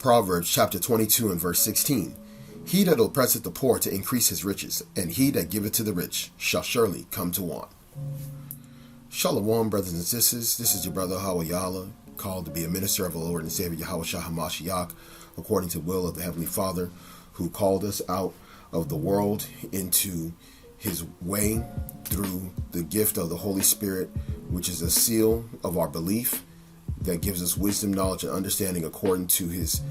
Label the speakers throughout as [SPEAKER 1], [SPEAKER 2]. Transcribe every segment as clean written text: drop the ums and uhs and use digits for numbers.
[SPEAKER 1] Proverbs chapter 22 and verse 16. He that oppresseth the poor to increase his riches, and he that giveth to the rich shall surely come to want. Shalom, brothers and sisters. This is your brother Hawaii, called to be a minister of the Lord and Savior Yahawashi according to the will of the Heavenly Father, who called us out of the world into his way through the gift of the Holy Spirit, which is a seal of our belief that gives us wisdom, knowledge, and understanding according to his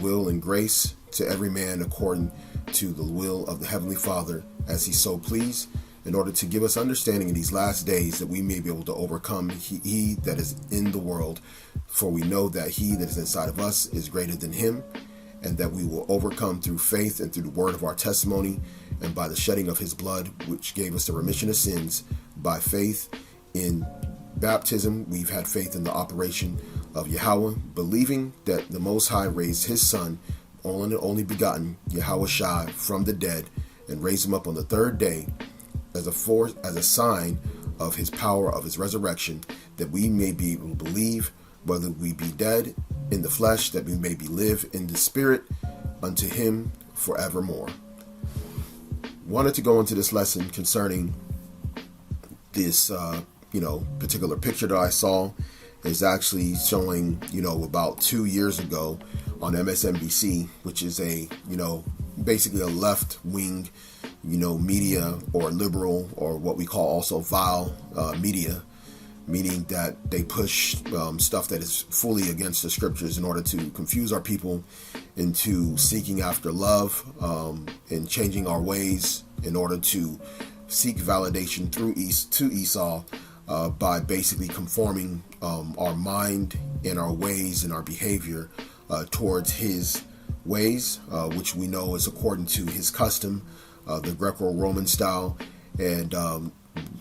[SPEAKER 1] will and grace to every man according to the will of the Heavenly Father as he so please, in order to give us understanding in these last days that we may be able to overcome he that is in the world. For we know that he that is inside of us is greater than him, and that we will overcome through faith and through the word of our testimony and by the shedding of his blood, which gave us the remission of sins. By faith in baptism, we've had faith in the operation of Yahweh, believing that the Most High raised his son, only begotten Yahawashi, from the dead, and raised him up on the third day as a sign of his power, of his resurrection, that we may be able to believe, whether we be dead in the flesh, that we may be live in the spirit unto him forevermore. Wanted to go into this lesson concerning this particular picture that I saw. Is actually showing about 2 years ago on MSNBC, which is a basically a left-wing media, or liberal, or what we call also vile media, meaning that they push stuff that is fully against the scriptures in order to confuse our people into seeking after love and changing our ways in order to seek validation to Esau by basically conforming our mind and our ways and our behavior towards his ways, which we know is according to his custom, the Greco-Roman style. And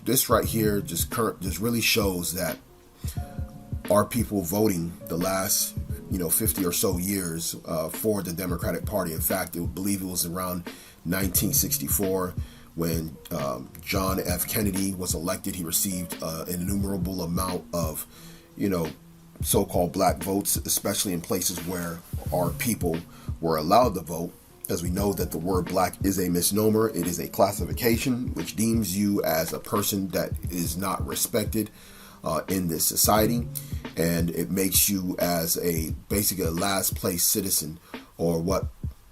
[SPEAKER 1] this right here just really shows that our people voting the last 50 or so years for the Democratic Party. In fact, I believe it was around 1964 when John F. Kennedy was elected. He received an innumerable amount of so-called black votes, especially in places where our people were allowed to vote. As we know that the word black is a misnomer. It is a classification which deems you as a person that is not respected in this society, and it makes you as basically a last place citizen, or what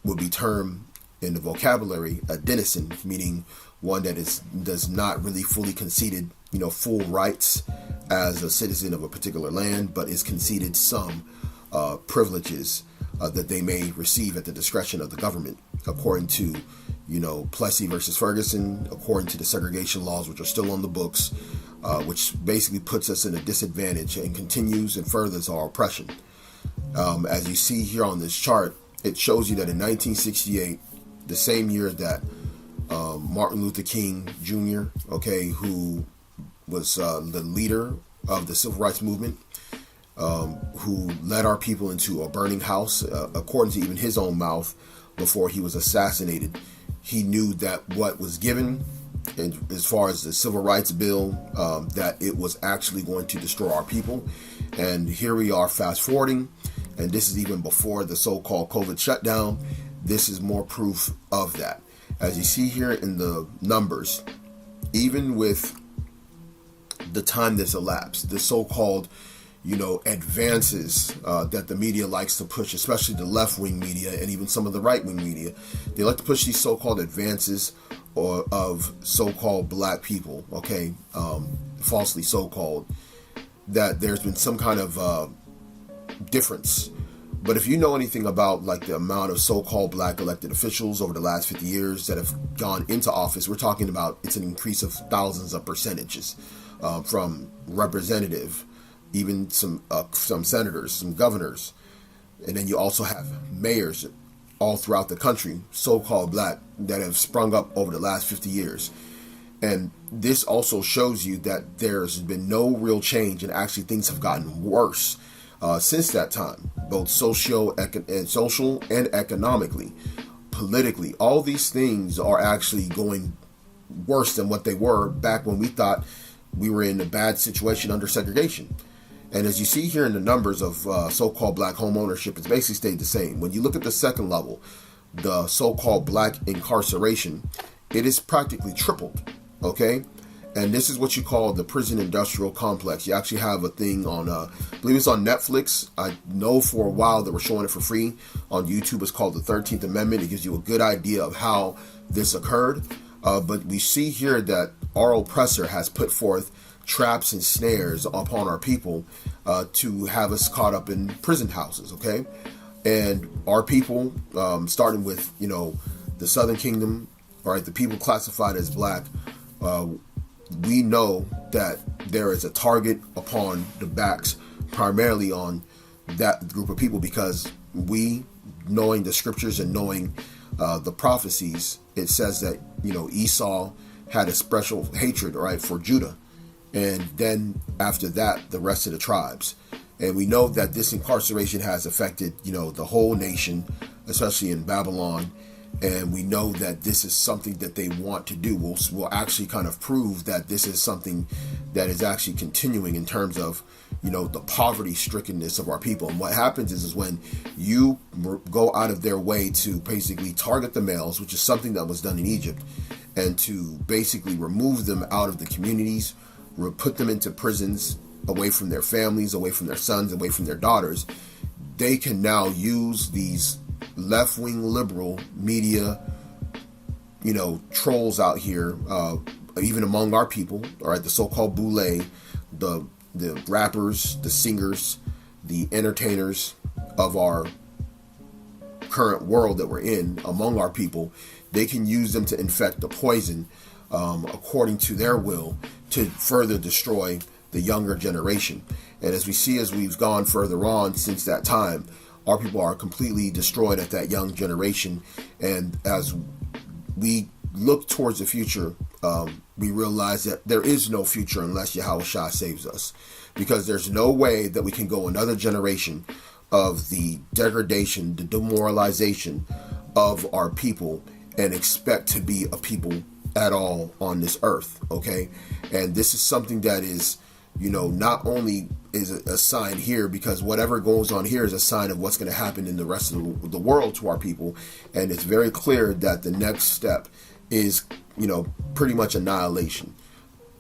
[SPEAKER 1] would be termed in the vocabulary a denizen, meaning one that does not really fully conceded full rights as a citizen of a particular land, but is conceded some privileges that they may receive at the discretion of the government, according to Plessy versus Ferguson, according to the segregation laws which are still on the books, which basically puts us in a disadvantage and continues and furthers our oppression. As you see here on this chart, it shows you that in 1968, the same year that Martin Luther King Jr., who was the leader of the civil rights movement, who led our people into a burning house, according to even his own mouth, before he was assassinated. He knew that what was given, and as far as the civil rights bill, that it was actually going to destroy our people. And here we are fast forwarding, and this is even before the so-called COVID shutdown. This is more proof of that. As you see here in the numbers, even with the time that's elapsed, the so-called advances that the media likes to push, especially the left-wing media and even some of the right-wing media, they like to push these so-called advances of so-called black people, falsely so-called, that there's been some kind of difference. But if you know anything about the amount of so-called black elected officials over the last 50 years that have gone into office, we're talking about it's an increase of thousands of percentages, from representative, even some senators, some governors, and then you also have mayors all throughout the country, so-called black, that have sprung up over the last 50 years. And this also shows you that there's been no real change, and actually things have gotten worse since that time, both social and economically, politically. All these things are actually going worse than what they were back when we thought we were in a bad situation under segregation. And as you see here in the numbers of so-called black home ownership, it's basically stayed the same. When you look at the second level, the so-called black incarceration, it is practically tripled, okay? And this is what you call the prison industrial complex. You actually have a thing on, I believe it's on Netflix. I know for a while they were showing it for free on YouTube. It's called the 13th Amendment. It gives you a good idea of how this occurred. But we see here that our oppressor has put forth traps and snares upon our people to have us caught up in prison houses, okay? And our people, starting with, the Southern Kingdom, all right, the people classified as black, we know that there is a target upon the backs, primarily on that group of people, because we, knowing the scriptures and knowing the prophecies, it says that, Esau had a special hatred, right, for Judah. And then after that, the rest of the tribes. And we know that this incarceration has affected, the whole nation, especially in Babylon. And we know that this is something that they want to do. We'll actually kind of prove that this is something that is actually continuing in terms of, the poverty-strickenness of our people. And what happens is when you go out of their way to basically target the males, which is something that was done in Egypt, and to basically remove them out of the communities, put them into prisons, away from their families, away from their sons, away from their daughters, they can now use these left-wing liberal media, trolls out here, even among our people, all right, the so-called boule, the rappers, the singers, the entertainers of our current world that we're in, among our people, they can use them to infect the poison according to their will to further destroy the younger generation. And as we see, as we've gone further on since that time, our people are completely destroyed at that young generation. And as we look towards the future, we realize that there is no future unless Yahawashi saves us, because there's no way that we can go another generation of the degradation, the demoralization of our people and expect to be a people at all on this earth, okay? And this is something that is, not only is a sign here, because whatever goes on here is a sign of what's going to happen in the rest of the world to our people. And it's very clear that the next step is, pretty much annihilation,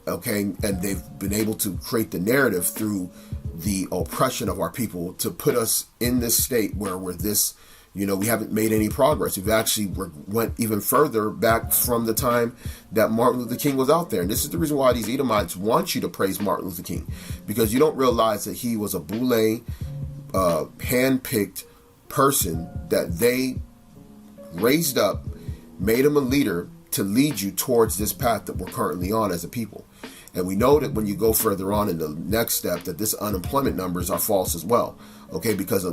[SPEAKER 1] okay? And they've been able to create the narrative through the oppression of our people to put us in this state where we're this, we haven't made any progress. We've actually went even further back from the time that Martin Luther King was out there. And this is the reason why these Edomites want you to praise Martin Luther King, because you don't realize that he was a boule, hand-picked person that they raised up, made him a leader to lead you towards this path that we're currently on as a people. And we know that when you go further on in the next step, that this unemployment numbers are false as well. Okay, because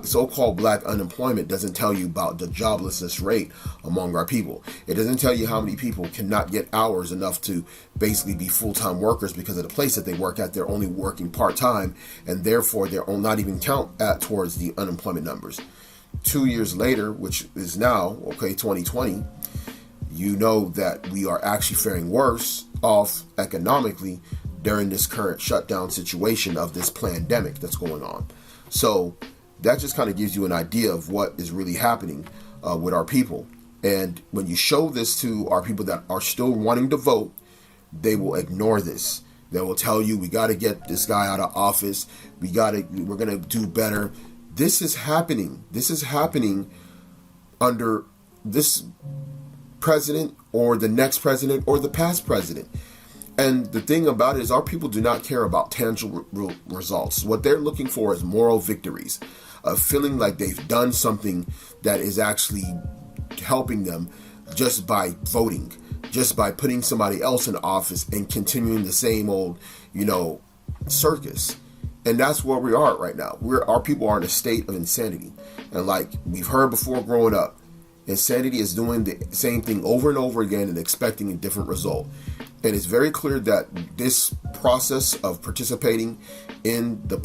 [SPEAKER 1] so-called black unemployment doesn't tell you about the joblessness rate among our people. It doesn't tell you how many people cannot get hours enough to basically be full-time workers because of the place that they work at. They're only working part-time, and therefore they're not even count towards the unemployment numbers. 2 years later, which is now, 2020, you know that we are actually faring worse off economically during this current shutdown situation of this pandemic that's going on. So that just kind of gives you an idea of what is really happening with our people. And when you show this to our people that are still wanting to vote, they will ignore this. They will tell you, we got to get this guy out of office. We're going to do better. This is happening. This is happening under this president or the next president or the past president. And the thing about it is our people do not care about tangible results. What they're looking for is moral victories, of feeling like they've done something that is actually helping them just by voting, just by putting somebody else in office and continuing the same old, circus. And that's where we are right now. Our people are in a state of insanity. And like we've heard before growing up, insanity is doing the same thing over and over again and expecting a different result. And it's very clear that this process of participating in the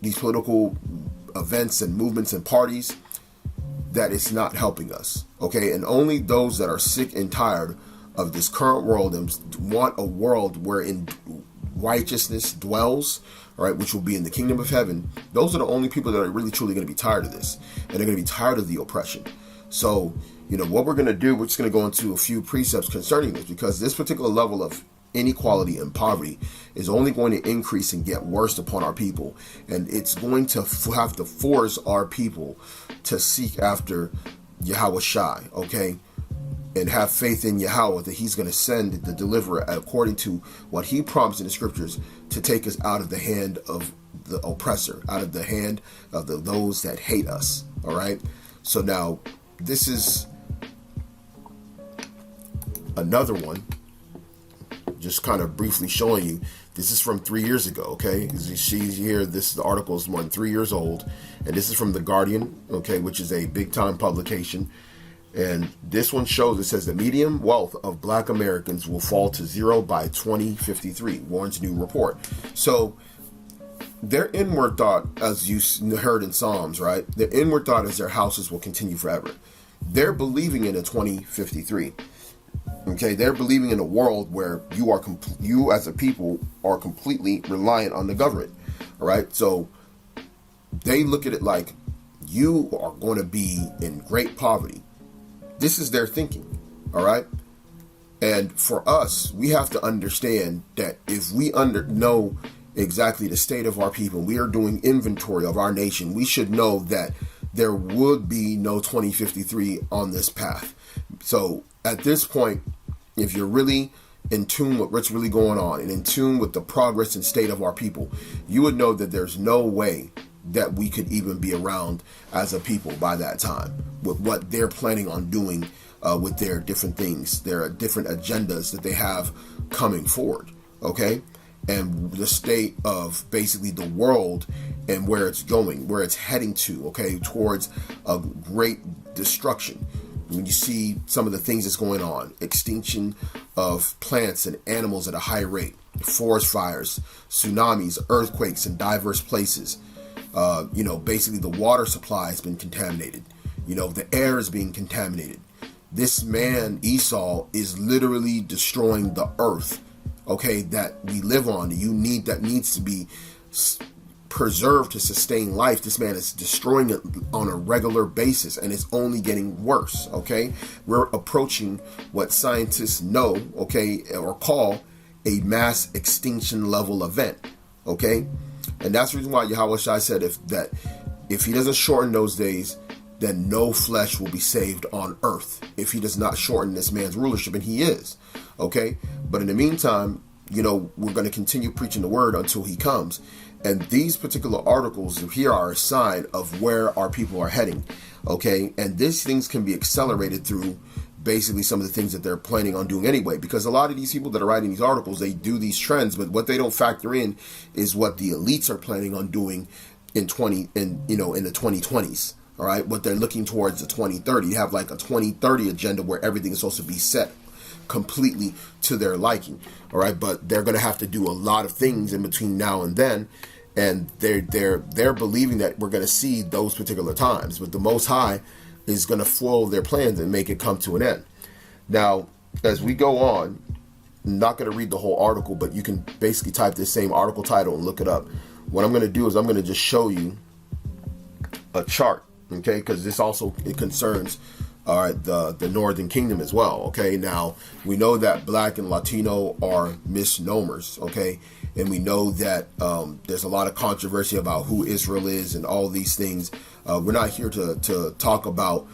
[SPEAKER 1] these political events and movements and parties, that it's not helping us. Okay. And only those that are sick and tired of this current world and want a world righteousness dwells, all right, which will be in the kingdom of heaven, those are the only people that are really truly going to be tired of this, and they're going to be tired of the oppression. So, what we're going to do, we're just going to go into a few precepts concerning this, because this particular level of inequality and poverty is only going to increase and get worse upon our people, and it's going to have to force our people to seek after Yahawashi, okay, and have faith in Yahweh that he's going to send the deliverer according to what he promised in the scriptures, to take us out of the hand of the oppressor, out of the hand of those that hate us. All right. So now this is another one, just kind of briefly showing you. This is from 3 years ago. Okay. As you see here, the article is more than 3 years old, and this is from The Guardian. Okay. Which is a big time publication. And this one shows, it says the median wealth of black Americans will fall to zero by 2053, warns new report. So their inward thought, as you heard in Psalms, right? Their inward thought is their houses will continue forever. They're believing in a 2053. Okay, they're believing in a world where you as a people are completely reliant on the government. All right, so they look at it like you are going to be in great poverty. This is their thinking, all right? And for us, we have to understand that if we know exactly the state of our people, we are doing inventory of our nation, we should know that there would be no 2053 on this path. So at this point, if you're really in tune with what's really going on and in tune with the progress and state of our people, you would know that there's no way that we could even be around as a people by that time, with what they're planning on doing with their different things, their different agendas that they have coming forward, okay? And the state of basically the world and where it's going, where it's heading to, okay, towards a great destruction. When you see some of the things that's going on, extinction of plants and animals at a high rate, forest fires, tsunamis, earthquakes in diverse places, basically the water supply has been contaminated. The air is being contaminated. This man, Esau, is literally destroying the earth, okay, that we live on. That needs to be preserved to sustain life. This man is destroying it on a regular basis, and it's only getting worse, okay? We're approaching what scientists know, okay, or call a mass extinction level event, okay? And that's the reason why Yahawashi said if he doesn't shorten those days, then no flesh will be saved on earth. If he does not shorten this man's rulership, and he is, okay? But in the meantime, we're going to continue preaching the word until he comes. And these particular articles here are a sign of where our people are heading, okay? And these things can be accelerated through basically some of the things that they're planning on doing anyway, because a lot of these people that are writing these articles, they do these trends, but what they don't factor in is what the elites are planning on doing in the 2020s. All right, what they're looking towards the 2030. You have like a 2030 agenda where everything is supposed to be set completely to their liking. All right, but they're going to have to do a lot of things in between now and then, and they're believing that we're going to see those particular times, but the Most High is going to foil their plans and make it come to an end. Now, as we go on, I'm not going to read the whole article, but you can basically type this same article title and look it up. What I'm going to do is I'm going to just show you a chart, okay, because this also it concerns the Northern Kingdom as well, okay? Now, we know that Black and Latino are misnomers, okay? And we know that there's a lot of controversy about who Israel is and all these things. We're not here to talk about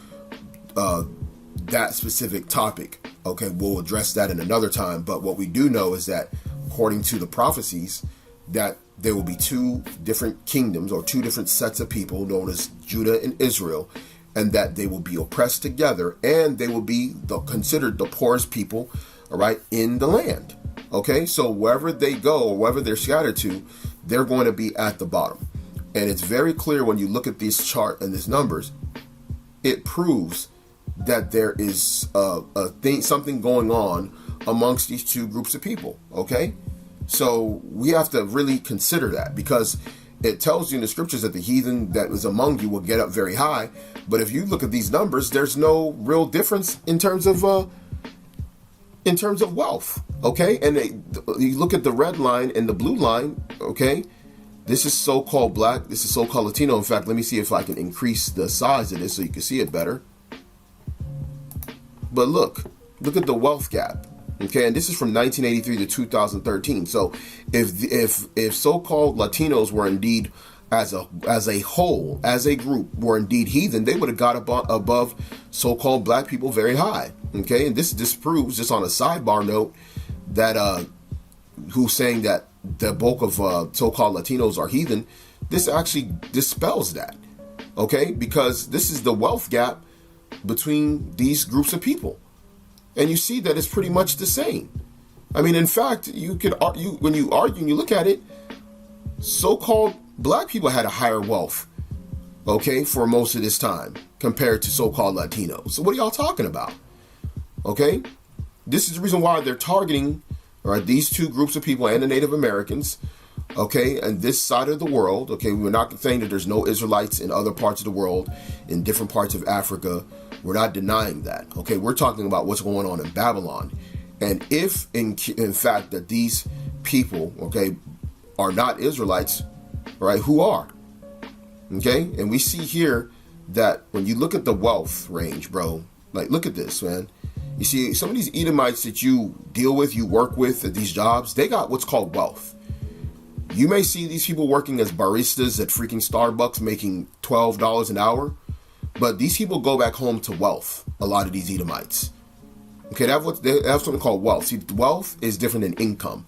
[SPEAKER 1] that specific topic, okay? We'll address that in another time. But what we do know is that, according to the prophecies, that there will be two different kingdoms or two different sets of people known as Judah and Israel, and that they will be oppressed together, and they will be considered the poorest people, all right, in the land. Okay, so wherever they go or wherever they're scattered to, they're going to be at the bottom. And it's very clear when you look at this chart and these numbers, it proves that there is something going on amongst these two groups of people. Okay, so we have to really consider that, because it tells you in the scriptures that the heathen that is among you will get up very high. But if you look at these numbers, there's no real difference in terms of in terms of wealth, okay? And you look at the red line and the blue line, okay? This is so-called black. This is so-called Latino. In fact, let me see if I can increase the size of this so you can see it better. But look at the wealth gap, okay? And this is from 1983 to 2013. So if so-called Latinos were indeed, as a whole, as a group, were indeed heathen, they would have got above so-called black people very high, okay? And this disproves, just on a sidebar note, that who's saying that the bulk of so-called Latinos are heathen, this actually dispels that, okay? Because this is the wealth gap between these groups of people. And you see that it's pretty much the same. I mean, in fact, you could argue, when you look at it, so-called black people had a higher wealth, okay, for most of this time compared to so-called Latinos. So what are y'all talking about? Okay? This is the reason why they're targeting, all right, these two groups of people and the Native Americans, okay, and this side of the world, okay? We're not saying that there's no Israelites in other parts of the world, in different parts of Africa. We're not denying that, okay? We're talking about what's going on in Babylon. And if, in fact, that these people, okay, are not Israelites, right, who are? Okay? And we see here that when you look at the wealth range, bro, like, look at this, man. You see, some of these Edomites that you deal with, you work with at these jobs, they got what's called wealth. You may see these people working as baristas at freaking Starbucks making $12 an hour, but these people go back home to wealth, a lot of these Edomites. Okay, they have something called wealth. See, wealth is different than income.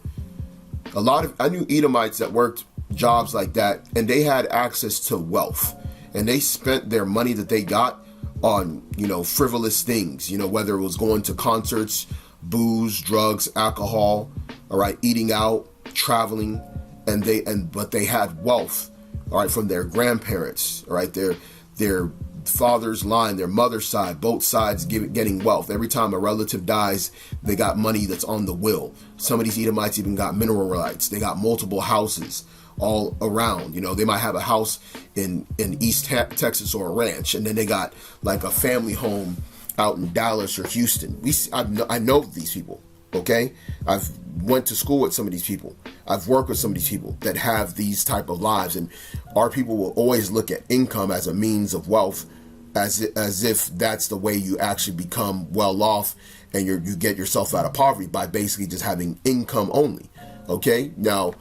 [SPEAKER 1] I knew Edomites that worked jobs like that, and they had access to wealth, and they spent their money that they got on, frivolous things, whether it was going to concerts, booze, drugs, alcohol, all right, eating out, traveling, but they had wealth, all right, from their grandparents, all right, their father's line, their mother's side, both sides getting wealth. Every time a relative dies, they got money that's on the will. Some of these Edomites even got mineral rights. They got multiple houses all around. They might have a house in East Texas or a ranch, and then they got like a family home out in Dallas or Houston. I know these people, okay? I've went to school with some of these people. I've worked with some of these people that have these type of lives, and our people will always look at income as a means of wealth, as if that's the way you actually become well off and you get yourself out of poverty, by basically just having income only. Okay? Now,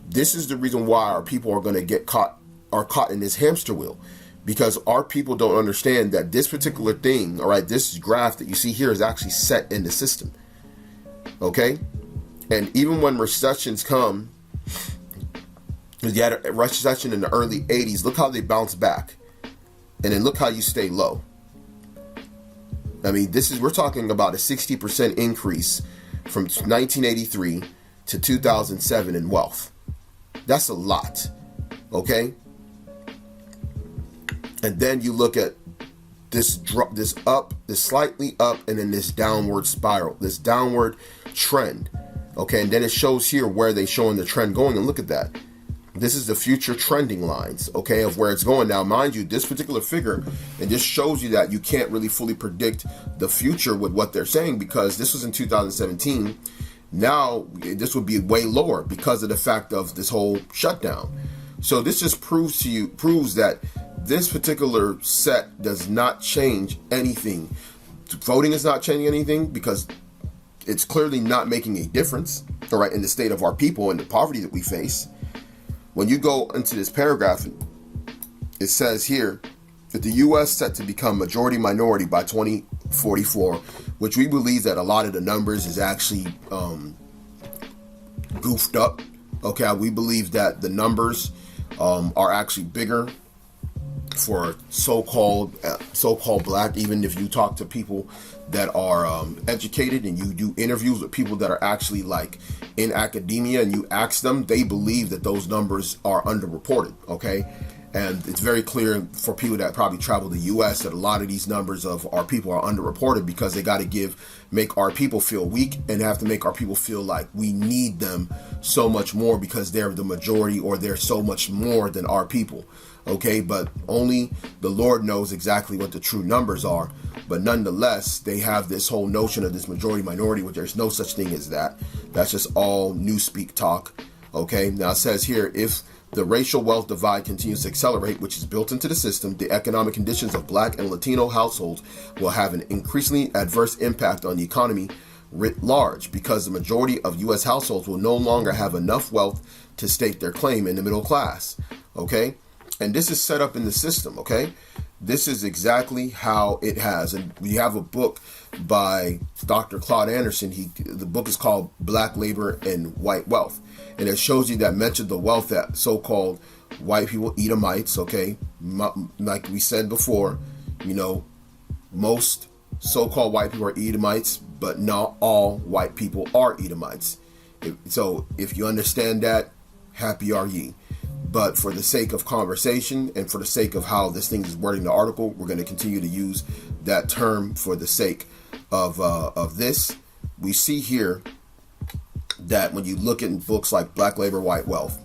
[SPEAKER 1] this is the reason why our people are going to get caught in this hamster wheel, because our people don't understand that this particular thing, all right, this graph that you see here is actually set in the system. Okay? And even when recessions come, you had a recession in the early 80s, look how they bounce back. And then look how you stay low. I mean, we're talking about a 60% increase from 1983 to 2007 in wealth. That's a lot. Okay? And then you look at this drop, this slightly up, and then this downward spiral, this downward trend. Okay, and then it shows here where they're showing the trend going, and look at that. This is the future trending lines, okay, of where it's going. Now, mind you, this particular figure, and this shows you that you can't really fully predict the future with what they're saying, because this was in 2017. Now, this would be way lower because of the fact of this whole shutdown. So this just proves that this particular set does not change anything. Voting is not changing anything, because it's clearly not making a difference, all right, in the state of our people and the poverty that we face. When you go into this paragraph, it says here that the U.S. set to become majority minority by 2044, which we believe that a lot of the numbers is actually goofed up. Okay, we believe that the numbers are actually bigger for so-called black. Even if you talk to people that are educated, and you do interviews with people that are actually like in academia, and you ask them, they believe that those numbers are underreported. Okay, And it's very clear for people that probably travel the U.S. that a lot of these numbers of our people are underreported because they got to make our people feel weak and have to make our people feel like we need them so much more because they're the majority or they're so much more than our people. Okay, but only the Lord knows exactly what the true numbers are. But nonetheless, they have this whole notion of this majority minority, which there's no such thing as that. That's just all newspeak talk. Okay, now it says here, if the racial wealth divide continues to accelerate, which is built into the system, the economic conditions of Black and Latino households will have an increasingly adverse impact on the economy writ large, because the majority of U.S. households will no longer have enough wealth to stake their claim in the middle class. Okay, and this is set up in the system. Okay, this is exactly how it has. And we have a book by Dr. Claude Anderson. The book is called Black Labor and White Wealth. And it shows you that much of the wealth that so-called white people, Edomites, okay, like we said before, most so-called white people are Edomites, but not all white people are Edomites. So if you understand that, happy are ye. But for the sake of conversation and for the sake of how this thing is wording the article, we're going to continue to use that term for the sake of this. We see here that when you look at books like Black Labor, White Wealth,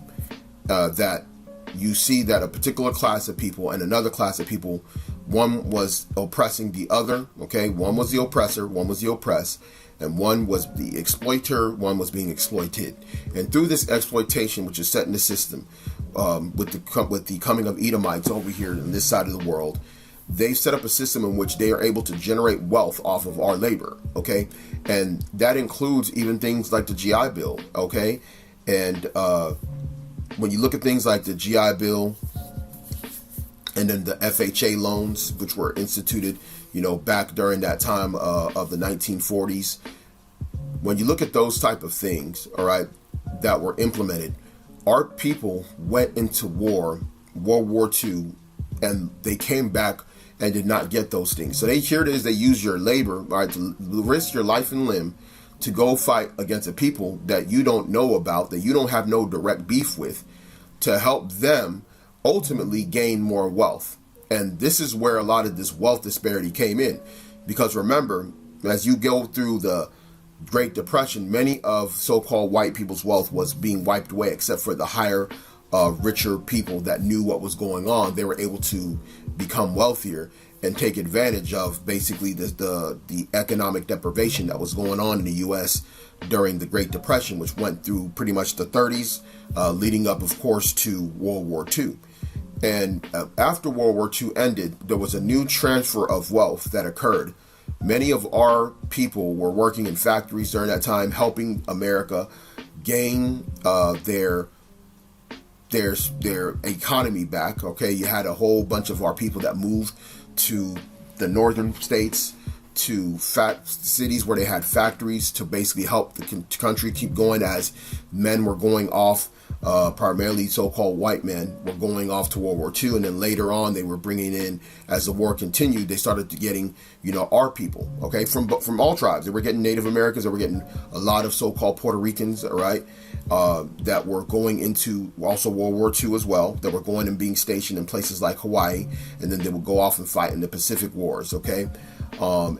[SPEAKER 1] that you see that a particular class of people and another class of people, one was oppressing the other, okay? One was the oppressor, one was the oppressed, and one was the exploiter, one was being exploited. And through this exploitation, which is set in the system, with the coming of Edomites over here on this side of the world, they've set up a system in which they are able to generate wealth off of our labor, okay? And that includes even things like the GI Bill, okay? And when you look at things like the GI Bill and then the FHA loans, which were instituted, back during that time of the 1940s, when you look at those type of things, all right, that were implemented, our people went into World War II, and they came back and did not get those things. So here it is, they use your labor, right, to risk your life and limb to go fight against a people that you don't know about, that you don't have no direct beef with, to help them ultimately gain more wealth. And this is where a lot of this wealth disparity came in. Because remember, as you go through the Great Depression, many of so-called white people's wealth was being wiped away, except for the higher, richer people that knew what was going on. They were able to become wealthier and take advantage of basically the economic deprivation that was going on in the U.S. during the Great Depression, which went through pretty much the 30s, leading up, of course, to World War II. And after World War II ended, there was a new transfer of wealth that occurred. Many of our people were working in factories during that time, helping America gain their economy back. Okay, you had a whole bunch of our people that moved to the northern states, to cities where they had factories to basically help the country keep going, as men were going off, primarily so-called white men were going off to World War II, and then later on they were bringing in, as the war continued, they started getting, our people, okay, from all tribes. They were getting Native Americans, they were getting a lot of so-called Puerto Ricans, all right, that were going into also World War II as well, that were going and being stationed in places like Hawaii, and then they would go off and fight in the Pacific Wars, okay?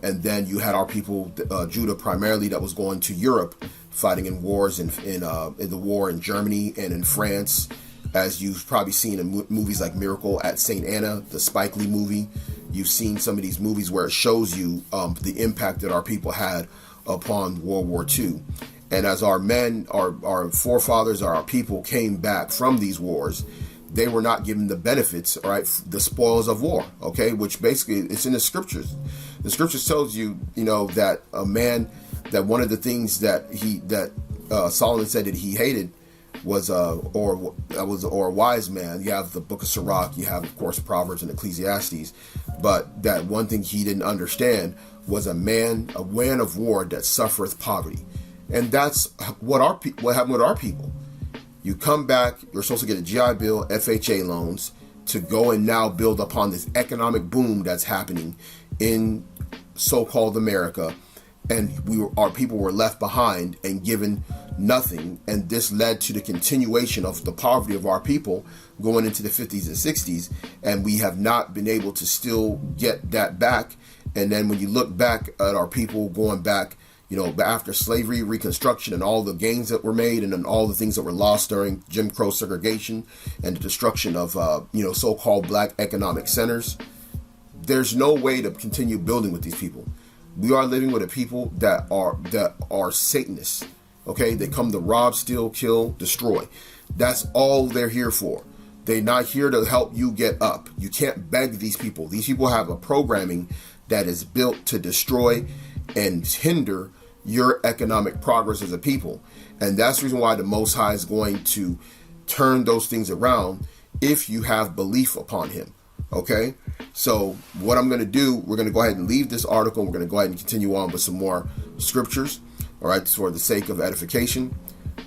[SPEAKER 1] And then you had our people, Judah primarily, that was going to Europe, fighting in wars in the war in Germany and in France, as you've probably seen in movies like Miracle at St. Anna, the Spike Lee movie. You've seen some of these movies where it shows you the impact that our people had upon World War II. And as our men, our forefathers, our people came back from these wars, they were not given the benefits, all right, the spoils of war, okay, which basically it's in the scriptures. The scriptures tells you, that a man, that one of the things that Solomon said that he hated was or a wise man. You have the book of Sirach, you have, of course, Proverbs and Ecclesiastes, but that one thing he didn't understand was a man of war that suffereth poverty. And that's what happened with our people. You come back, you're supposed to get a GI Bill, FHA loans, to go and now build upon this economic boom that's happening in so-called America. And our people were left behind and given nothing. And this led to the continuation of the poverty of our people going into the 50s and 60s. And we have not been able to still get that back. And then when you look back at our people going back, after slavery, Reconstruction, and all the gains that were made, and then all the things that were lost during Jim Crow segregation and the destruction of, so-called black economic centers, there's no way to continue building with these people. We are living with a people that are Satanists. Okay, they come to rob, steal, kill, destroy. That's all they're here for. They're not here to help you get up. You can't beg these people. These people have a programming that is built to destroy and hinder your economic progress as a people. And that's the reason why the Most High is going to turn those things around if you have belief upon him. Okay, so what I'm going to do, we're going to go ahead and leave this article. We're going to go ahead and continue on with some more scriptures. All right, for the sake of edification,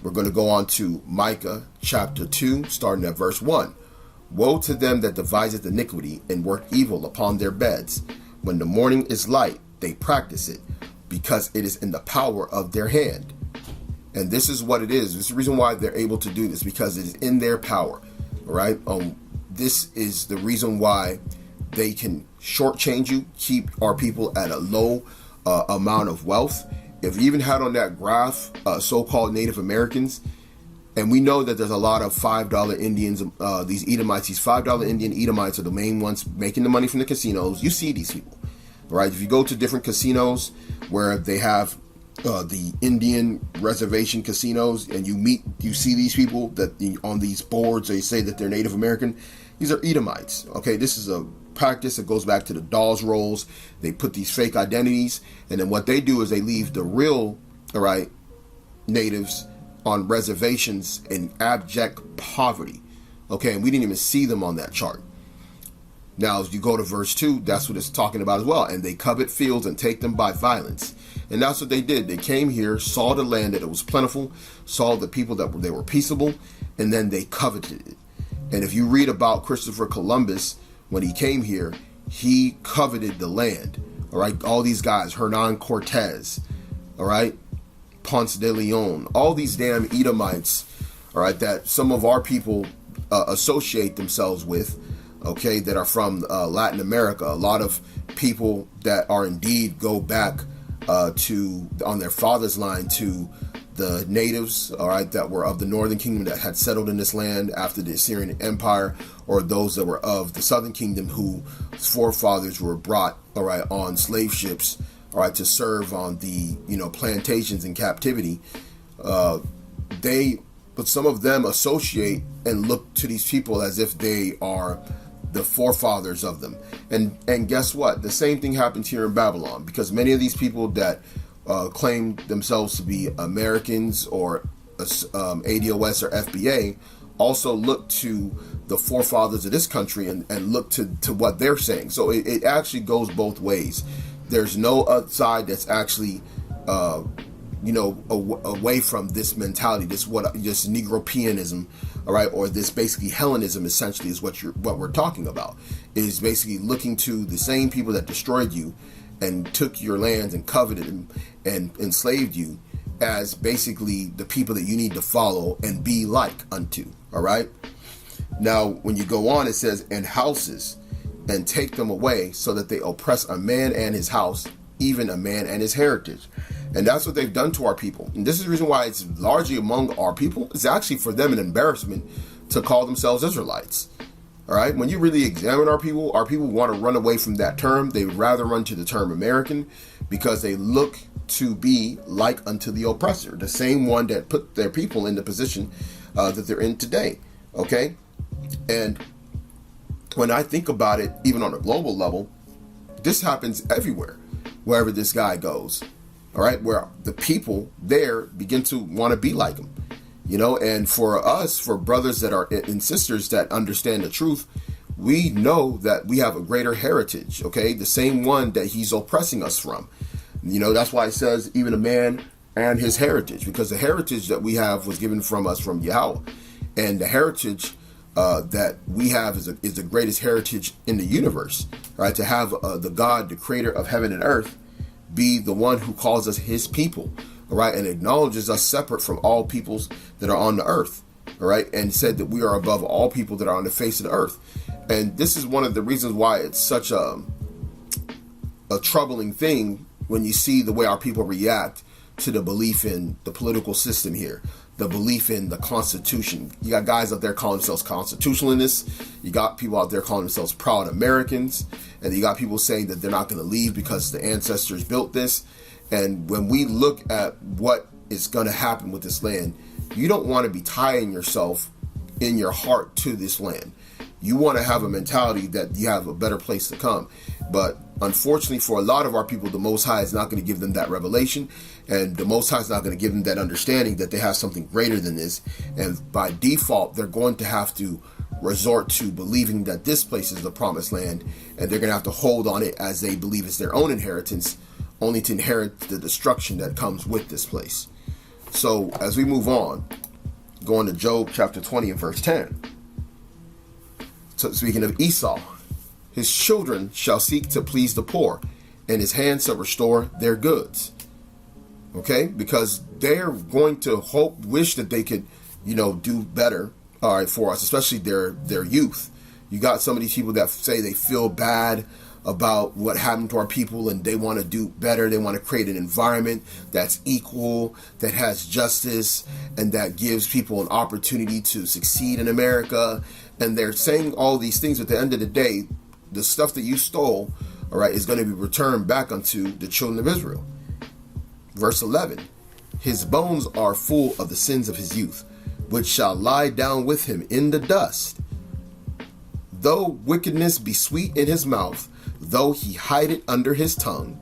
[SPEAKER 1] we're going to go on to Micah chapter 2, starting at verse 1. Woe to them that deviseth iniquity and work evil upon their beds. When the morning is light, they practice it, because it is in the power of their hand. And this is what it is. This is the reason why they're able to do this, because it is in their power. All right. This is the reason why they can shortchange you, keep our people at a low amount of wealth. If you even had on that graph, so-called Native Americans, and we know that there's a lot of $5 Indians, these Edomites, these $5 Indian Edomites are the main ones making the money from the casinos. You see these people. Right? If you go to different casinos where they have the Indian reservation casinos, and you see these people that on these boards, they say that they're Native American. These are Edomites. Okay, this is a practice that goes back to the Dawes rolls. They put these fake identities, and then what they do is they leave the real, natives on reservations in abject poverty. Okay, and we didn't even see them on that chart. Now, as you go to verse 2, that's what it's talking about as well. And they covet fields and take them by violence. And that's what they did. They came here, saw the land that it was plentiful, saw the people that they were peaceable, and then they coveted it. And if you read about Christopher Columbus, when he came here, he coveted the land. All right. All these guys, Hernan Cortez, all right, Ponce de Leon, all these damn Edomites, all right, that some of our people associate themselves with. Okay, that are from Latin America. A lot of people that are indeed go back to on their father's line to the natives, all right, that were of the northern kingdom that had settled in this land after the Assyrian Empire, or those that were of the southern kingdom whose forefathers were brought, all right, on slave ships, all right, to serve on the plantations in captivity. But some of them associate and look to these people as if they are the forefathers of them. And guess what? The same thing happens here in Babylon, because many of these people that claim themselves to be Americans or ADOS or FBA also look to the forefathers of this country and look to what they're saying. So it actually goes both ways. There's no side that's actually away from this mentality, this Negropeanism, all right, or this basically Hellenism essentially is what we're talking about, is basically looking to the same people that destroyed you and took your lands and coveted and enslaved you as basically the people that you need to follow and be like unto, all right? Now, when you go on, it says, and houses, and take them away, so that they oppress a man and his house, even a man and his heritage. And that's what they've done to our people. And this is the reason why it's largely among our people. It's actually for them an embarrassment to call themselves Israelites. All right. When you really examine our people want to run away from that term. They would rather run to the term American, because they look to be like unto the oppressor, the same one that put their people in the position that they're in today. Okay. And when I think about it, even on a global level, this happens everywhere, wherever this guy goes. All right, where the people there begin to want to be like him, and for us, for brothers that are and sisters that understand the truth, we know that we have a greater heritage, okay, the same one that he's oppressing us from. That's why it says even a man and his heritage, because the heritage that we have was given from us from Yahweh, and the heritage that we have is the greatest heritage in the universe, right? To have the God, the creator of heaven and earth, be the one who calls us his people, all right, and acknowledges us separate from all peoples that are on the earth, all right, and said that we are above all people that are on the face of the earth. And this is one of the reasons why it's such a troubling thing when you see the way our people react to the belief in the political system here, the belief in the Constitution. You got guys out there calling themselves constitutionalists. You got people out there calling themselves proud Americans. And you got people saying that they're not going to leave because the ancestors built this. And when we look at what is going to happen with this land, you don't want to be tying yourself in your heart to this land. You want to have a mentality that you have a better place to come. But unfortunately, for a lot of our people, the Most High is not going to give them that revelation. And the Most High is not going to give them that understanding that they have something greater than this. And by default, they're going to have to resort to believing that this place is the promised land. And they're going to have to hold on it as they believe it's their own inheritance, only to inherit the destruction that comes with this place. So as we move on, going to Job chapter 20 and verse 10. So speaking of Esau, his children shall seek to please the poor, and his hands shall restore their goods. Okay, because they're going to wish that they could, do better, all right, for us, especially their youth. You got some of these people that say they feel bad about what happened to our people, and they want to do better. They want to create an environment that's equal, that has justice, and that gives people an opportunity to succeed in America. And they're saying all these things, but at the end of the day, the stuff that you stole, all right, is going to be returned back unto the children of Israel. Verse 11, his bones are full of the sins of his youth, which shall lie down with him in the dust. Though wickedness be sweet in his mouth, though he hide it under his tongue.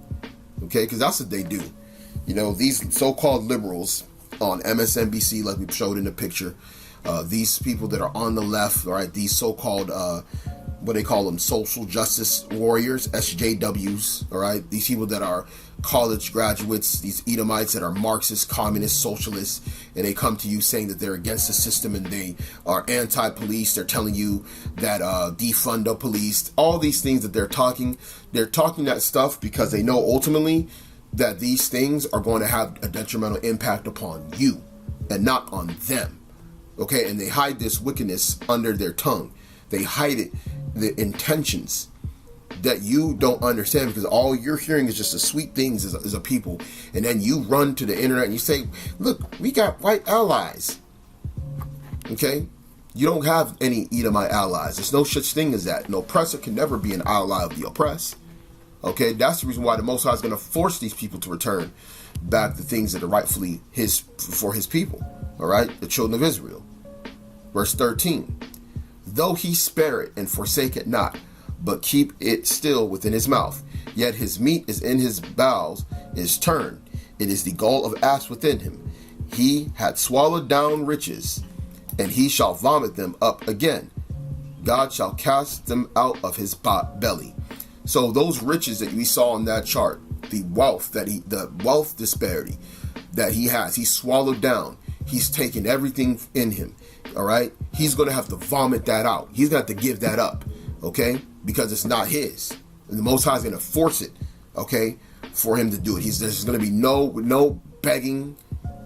[SPEAKER 1] Okay, because that's what they do. These so-called liberals on MSNBC, like we showed in the picture, these people that are on the left, all right, these so-called what they call them, social justice warriors, SJWs, all right, these people that are college graduates, these Edomites that are Marxist, communist, socialists, and they come to you saying that they're against the system and they are anti-police. They're telling you that defund the police, all these things that they're talking that stuff because they know ultimately that these things are going to have a detrimental impact upon you and not on them. Okay, and they hide this wickedness under their tongue. They hide it, the intentions that you don't understand, because all you're hearing is just the sweet things as a people. And then you run to the internet and you say, look, we got white allies. Okay? You don't have any Edomite allies. There's no such thing as that. An oppressor can never be an ally of the oppressed. Okay? That's the reason why the Most High is going to force these people to return back the things that are rightfully for his people. All right? The children of Israel. Verse 13. Though he spare it and forsake it not, but keep it still within his mouth, yet his meat is in his bowels is turned. It is the gall of asps within him. He hath swallowed down riches, and he shall vomit them up again. God shall cast them out of his belly. So those riches that we saw in that chart, the wealth disparity that he has, he swallowed down. He's taken everything in him. All right. He's going to have to vomit that out. He's going to have to give that up. Okay. Because it's not his. And the Most High is going to force it. Okay. For him to do it. There's going to be no begging.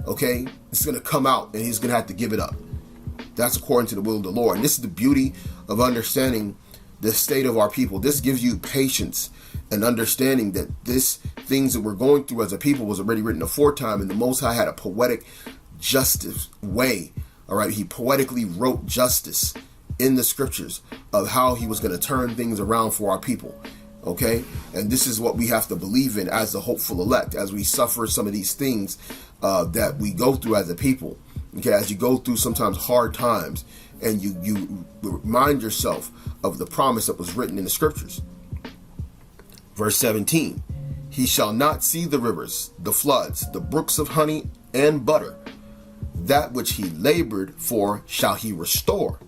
[SPEAKER 1] Okay. It's going to come out and he's going to have to give it up. That's according to the will of the Lord. And this is the beauty of understanding the state of our people. This gives you patience and understanding that this things that we're going through as a people was already written aforetime, and the Most High had a poetic justice way. All right, he poetically wrote justice in the scriptures of how he was going to turn things around for our people. Okay, and this is what we have to believe in as the hopeful elect, as we suffer some of these things that we go through as a people. Okay, as you go through sometimes hard times, and you remind yourself of the promise that was written in the scriptures. Verse 17, he shall not see the rivers, the floods, the brooks of honey and butter. That which he labored for shall he restore,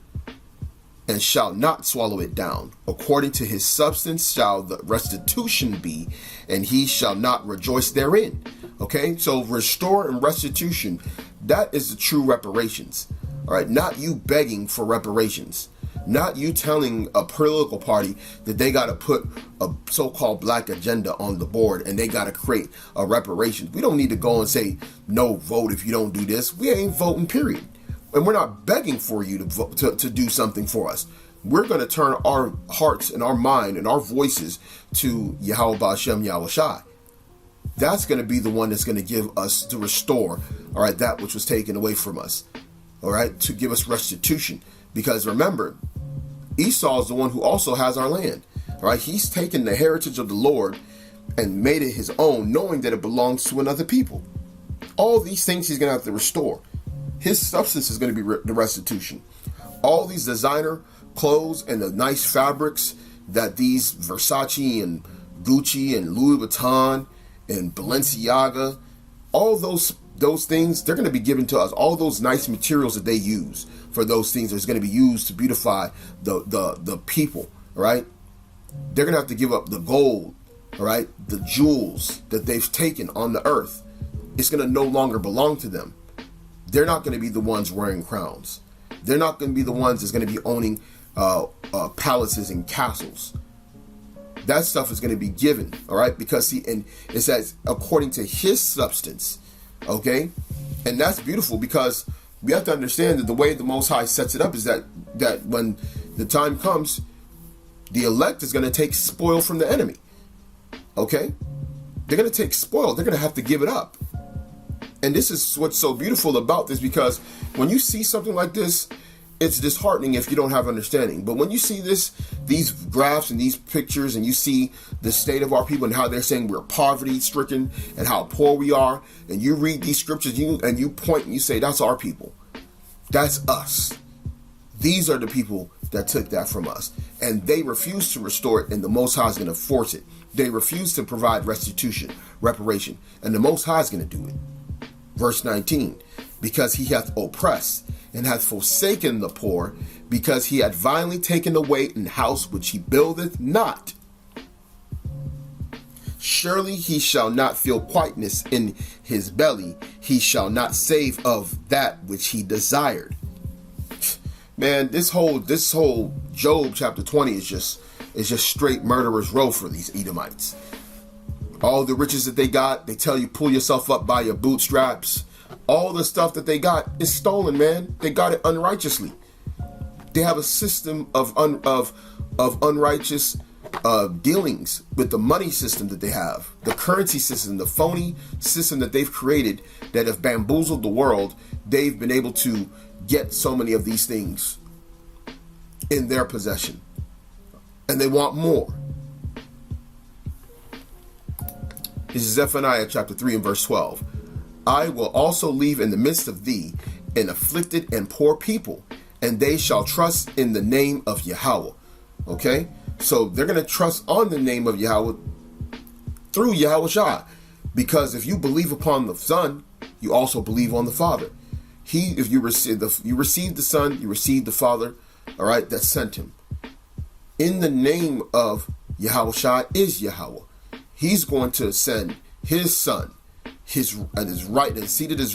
[SPEAKER 1] and shall not swallow it down. According to his substance shall the restitution be, and he shall not rejoice therein. Okay, so restore and restitution, that is the true reparations. All right, not you begging for reparations. Not you telling a political party that they got to put a so-called black agenda on the board and they got to create a reparations. We don't need to go and say, no, vote if you don't do this. We ain't voting, period. And we're not begging for you to vote, to do something for us. We're going to turn our hearts and our mind and our voices to Yahweh Ba'Shem Yahawashi. That's going to be the one that's going to give us, to restore, all right, that which was taken away from us, all right, to give us restitution. Because remember, Esau is the one who also has our land, all right? He's taken the heritage of the Lord and made it his own, knowing that it belongs to another people. All these things he's going to have to restore. His substance is going to be the restitution. All these designer clothes and the nice fabrics that these Versace and Gucci and Louis Vuitton and Balenciaga, all those things, they're going to be given to us. All those nice materials that they use for those things is going to be used to beautify the people, right? They're going to have to give up the gold, all right, the jewels that they've taken on the earth. It's going to no longer belong to them. They're not going to be the ones wearing crowns. They're not going to be the ones that's going to be owning palaces and castles. That stuff is going to be given, all right? Because and it says according to his substance, okay? And that's beautiful, because we have to understand that the way the Most High sets it up is that when the time comes, the elect is going to take spoil from the enemy, okay? They're going to take spoil. They're going to have to give it up. And this is what's so beautiful about this, because when you see something like this, it's disheartening if you don't have understanding. But when you see these graphs and these pictures, and you see the state of our people and how they're saying we're poverty stricken and how poor we are, and you read these scriptures and you point and you say, that's our people. That's us. These are the people that took that from us. And they refuse to restore it, and the Most High is going to force it. They refuse to provide restitution, reparation, and the Most High is going to do it. Verse 19, because he hath oppressed and hath forsaken the poor, because he had violently taken away an house which he buildeth not. Surely he shall not feel quietness in his belly. He shall not save of that which he desired. Man, this whole Job chapter 20 is just straight murderer's row for these Edomites. All the riches that they got, they tell you pull yourself up by your bootstraps. All the stuff that they got is stolen, man. They got it unrighteously. They have a system of unrighteous dealings with the money system that they have, the currency system, the phony system that they've created that have bamboozled the world. They've been able to get so many of these things in their possession, and they want more. This is Zephaniah chapter 3 and verse 12. I will also leave in the midst of thee an afflicted and poor people, and they shall trust in the name of Yahweh. Okay? So they're going to trust on the name of Yahweh through Yahawashi. Because if you believe upon the Son, you also believe on the Father. If you receive the Son, you receive the Father, all right, that sent him. In the name of Yahawashi is Yahweh. He's going to send his Son, seated at his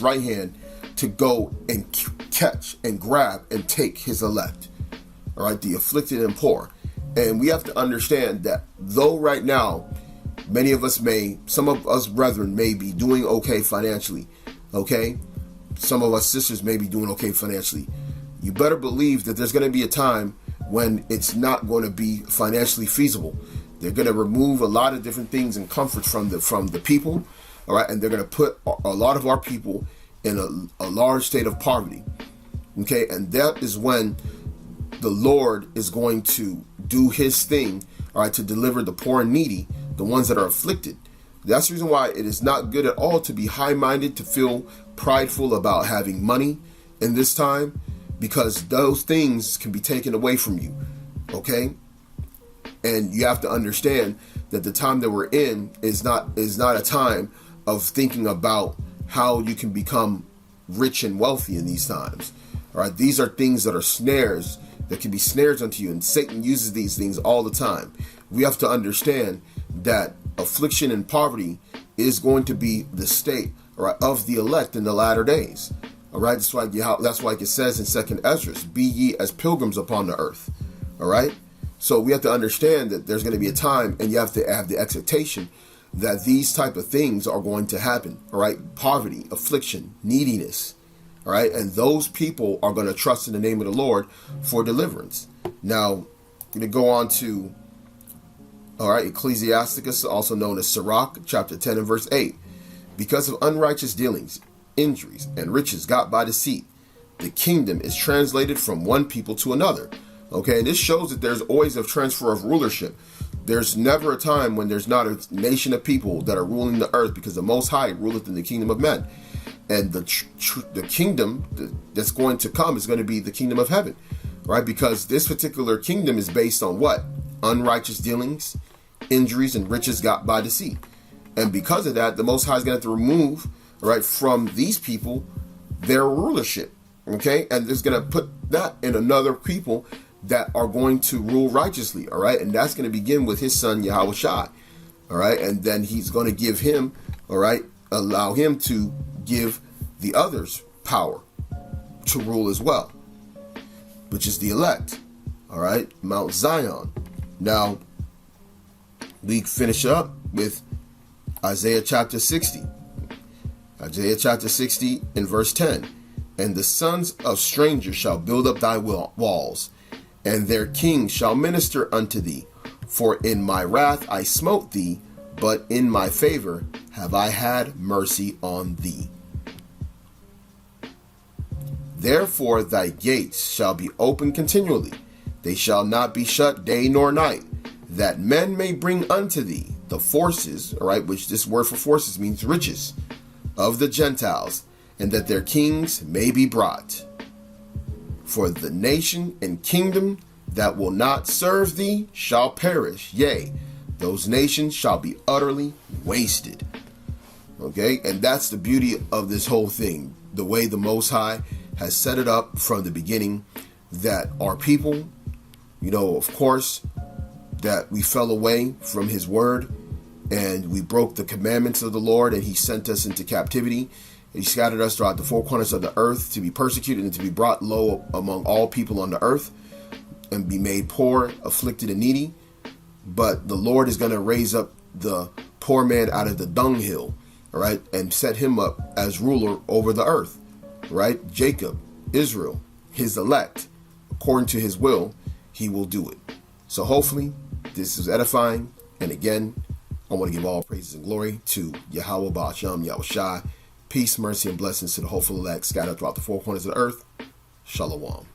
[SPEAKER 1] right hand, to go and catch and grab and take his elect, all right, the afflicted and poor. And we have to understand that though right now, some of us brethren may be doing okay financially, okay? Some of us sisters may be doing okay financially. You better believe that there's going to be a time when it's not going to be financially feasible. They're going to remove a lot of different things and comforts from the people, all right? And they're going to put a lot of our people in a large state of poverty, okay? And that is when the Lord is going to do his thing, all right, to deliver the poor and needy, the ones that are afflicted. That's the reason why it is not good at all to be high-minded, to feel prideful about having money in this time, because those things can be taken away from you, okay? And you have to understand that the time that we're in is not a time of thinking about how you can become rich and wealthy in these times. All right, these are things that are snares, that can be snares unto you, and Satan uses these things all the time. We have to understand that affliction and poverty is going to be the state, all right, of the elect in the latter days. All right, that's why it says in 2nd Ezra, be ye as pilgrims upon the earth. All right. So we have to understand that there's going to be a time, and you have to have the expectation that these type of things are going to happen. All right. Poverty, affliction, neediness. All right. And those people are going to trust in the name of the Lord for deliverance. Now, I'm going to go on to, all right, Ecclesiasticus, also known as Sirach, chapter 10 and verse 8. Because of unrighteous dealings, injuries, and riches got by deceit, the kingdom is translated from one people to another. Okay, and this shows that there's always a transfer of rulership. There's never a time when there's not a nation of people that are ruling the earth, because the Most High ruleth in the kingdom of men. And the kingdom that's going to come is going to be the kingdom of heaven, right? Because this particular kingdom is based on what? Unrighteous dealings, injuries, and riches got by deceit. And because of that, the Most High is going to have to remove, right, from these people their rulership. Okay, and there's going to put that in another people that are going to rule righteously. All right, and that's going to begin with his son Yahawashi. All right, and then he's going to give him, all right, allow him to give the others power to rule as well, which is the elect. All right, Mount Zion. Now we finish up with Isaiah chapter 60. Isaiah chapter 60 in verse 10. And the sons of strangers shall build up thy walls, and their kings shall minister unto thee. For in my wrath I smote thee, but in my favor have I had mercy on thee. Therefore thy gates shall be open continually, they shall not be shut day nor night, that men may bring unto thee the forces, all right, which this word for forces means riches, of the Gentiles, and that their kings may be brought. For the nation and kingdom that will not serve thee shall perish, yea, those nations shall be utterly wasted. Okay, and that's the beauty of this whole thing, the way the Most High has set it up from the beginning, that our people, of course, that we fell away from his word and we broke the commandments of the Lord, and he sent us into captivity. He scattered us throughout the four corners of the earth to be persecuted and to be brought low among all people on the earth and be made poor, afflicted, and needy. But the Lord is going to raise up the poor man out of the dunghill, all right, and set him up as ruler over the earth, right? Jacob, Israel, his elect, according to his will, he will do it. So hopefully this is edifying. And again, I want to give all praises and glory to Yahweh Ba'ashem Yahawashi. Peace, mercy, and blessings to the hopeful elect scattered throughout the four corners of the earth. Shalom.